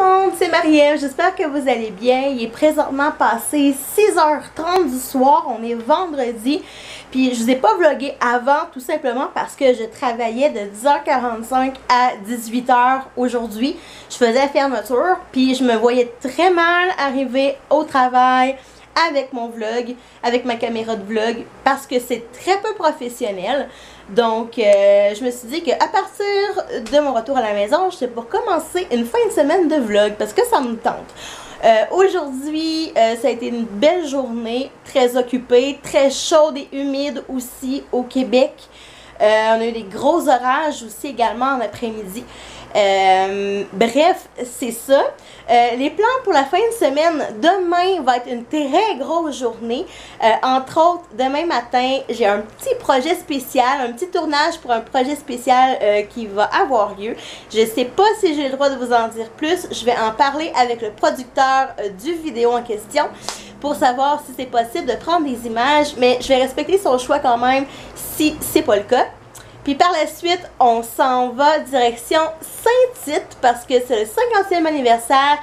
monde, c'est Marie-Ève, j'espère que vous allez bien. Il est présentement passé 6h30 du soir, on est vendredi. Puis je vous ai pas vlogué avant tout simplement parce que je travaillais de 10h45 à 18h aujourd'hui. Je faisais la fermeture, puis je me voyais très mal arriver au travail avec mon vlog, avec ma caméra de vlog, parce que c'est très peu professionnel. Donc, je me suis dit qu'à partir de mon retour à la maison, je sais pour commencer une fin de semaine de vlog, parce que ça me tente. Aujourd'hui, ça a été une belle journée, très occupée, très chaude et humide aussi au Québec. On a eu des gros orages aussi également en après-midi. Bref, c'est ça. Les plans pour la fin de semaine, demain va être une très grosse journée. Entre autres, demain matin, j'ai un petit projet spécial, un petit tournage pour un projet spécial qui va avoir lieu. Je ne sais pas si j'ai le droit de vous en dire plus. Je vais en parler avec le producteur du vidéo en question pour savoir si c'est possible de prendre des images, mais je vais respecter son choix quand même si c'est pas le cas. Puis par la suite, on s'en va direction Saint-Tite parce que c'est le 50e anniversaire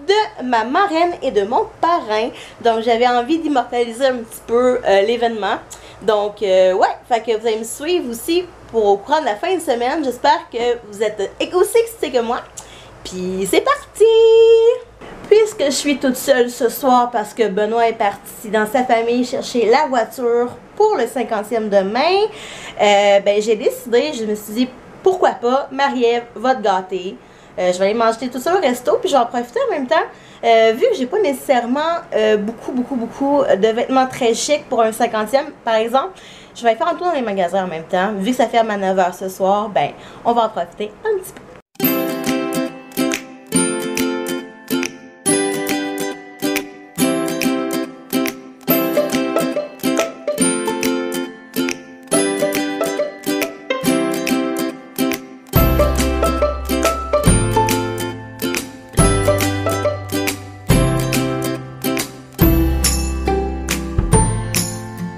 de ma marraine et de mon parrain. Donc j'avais envie d'immortaliser un petit peu l'événement. Donc ouais, fait que vous allez me suivre aussi pour au courant de la fin de semaine. J'espère que vous êtes aussi excités que moi. Puis c'est parti! Puisque je suis toute seule ce soir parce que Benoît est parti dans sa famille chercher la voiture pour le 50e demain, ben j'ai décidé, je me suis dit pourquoi pas, Marie-Ève va te gâter. Je vais aller manger tout ça au resto, puis je vais en profiter en même temps. Vu que j'ai pas nécessairement beaucoup de vêtements très chics pour un 50e par exemple, je vais aller faire un tour dans les magasins en même temps. Vu que ça ferme à 9h ce soir, ben on va en profiter un petit peu.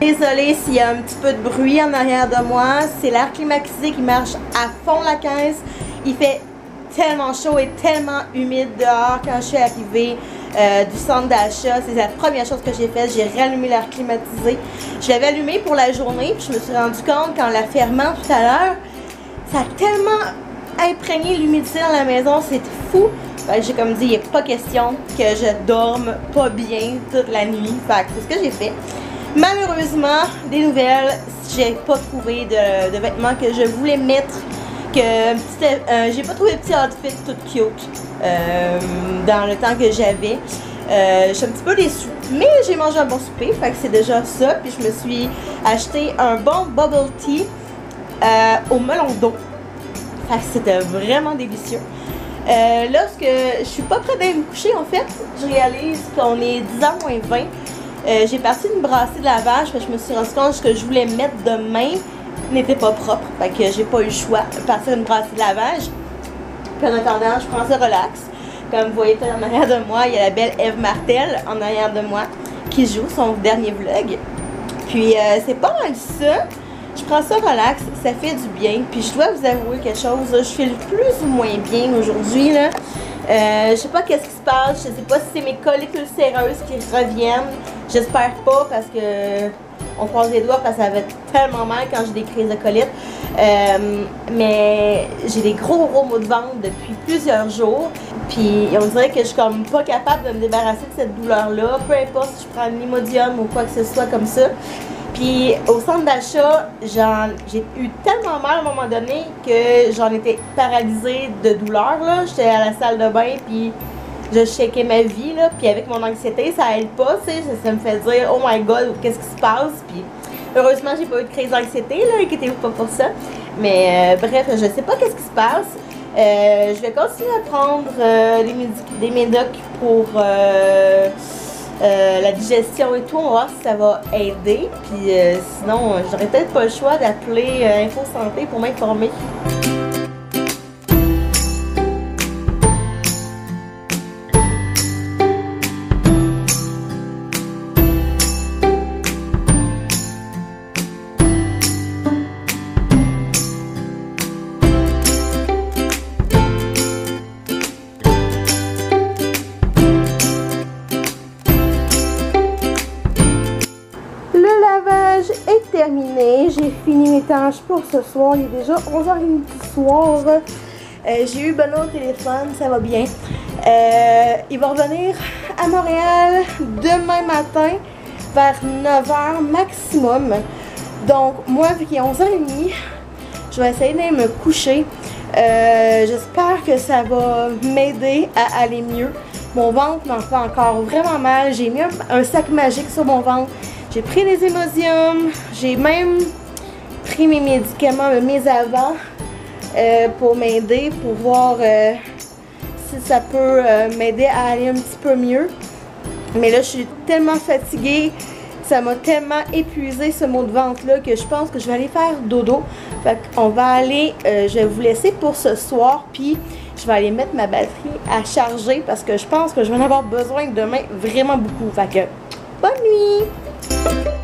Désolée s'il y a un petit peu de bruit en arrière de moi, c'est l'air climatisé qui marche à fond la caisse. Il fait tellement chaud et tellement humide dehors. Quand je suis arrivée du centre d'achat, c'est la première chose que j'ai faite, j'ai rallumé l'air climatisé. Je l'avais allumé pour la journée, puis je me suis rendu compte qu'en la fermant tout à l'heure, ça a tellement imprégné l'humidité dans la maison, c'est fou. J'ai comme dit, il n'est pas question que je dorme pas bien toute la nuit. C'est ce que j'ai fait. Malheureusement, des nouvelles, j'ai pas trouvé de vêtements que je voulais mettre, j'ai pas trouvé de petit outfit tout cute dans le temps que j'avais. Je suis un petit peu déçue, mais j'ai mangé un bon souper, fait que c'est déjà ça. Puis je me suis acheté un bon bubble tea au melon d'eau, fait que c'était vraiment délicieux. Lorsque je suis pas prête d'aller me coucher, en fait, je réalise qu'on est 10h moins 20. J'ai parti d'une brassée de lavage, parce que je me suis rendu compte que ce que je voulais mettre demain n'était pas propre. Fait que j'ai pas eu le choix de partir d'une brassée de lavage. Puis en attendant, je prends ça relax. Comme vous voyez en arrière de moi, il y a la belle Eve Martel en arrière de moi qui joue son dernier vlog. Puis c'est pas mal ça. Je prends ça relax, ça fait du bien. Puis je dois vous avouer quelque chose, je file plus ou moins bien aujourd'hui là. Je sais pas qu'est-ce qui se passe, je sais pas si c'est mes coliques ulcéreuses qui reviennent. J'espère pas parce que on croise les doigts parce que ça va tellement mal quand j'ai des crises de colite. Mais j'ai des gros maux de ventre depuis plusieurs jours. Puis on dirait que je suis comme pas capable de me débarrasser de cette douleur-là. Peu importe si je prends le Imodium ou quoi que ce soit comme ça. Puis au centre d'achat, j'ai eu tellement mal à un moment donné que j'en étais paralysée de douleur. J'étais à la salle de bain puis je shakais ma vie. Là, puis avec mon anxiété, ça aide pas. Ça me fait dire oh my god, qu'est-ce qui se passe. Puis heureusement, j'ai pas eu de crise d'anxiété. Inquiétez-vous pas pour ça. Mais bref, je sais pas qu'est-ce qui se passe. Je vais continuer à prendre des médocs pour la digestion et tout, on va voir si ça va aider. Puis sinon, j'aurais peut-être pas le choix d'appeler Info Santé pour m'informer. fini mes tâches pour ce soir. Il est déjà 11h30 du soir. J'ai eu Benoît au téléphone, ça va bien. Il va revenir à Montréal demain matin vers 9h maximum. Donc moi, vu qu'il est 11h30, je vais essayer d'aller me coucher. J'espère que ça va m'aider à aller mieux. Mon ventre m'en fait encore vraiment mal. J'ai mis un sac magique sur mon ventre. J'ai pris des Imodium. J'ai même pris mes médicaments, mes avant, pour m'aider, pour voir si ça peut m'aider à aller un petit peu mieux. Mais là, je suis tellement fatiguée. Ça m'a tellement épuisé ce mot de ventre-là que je pense que je vais aller faire dodo. Fait qu'on va aller, je vais vous laisser pour ce soir, puis je vais aller mettre ma batterie à charger parce que je pense que je vais en avoir besoin demain vraiment beaucoup. Fait que, bonne nuit!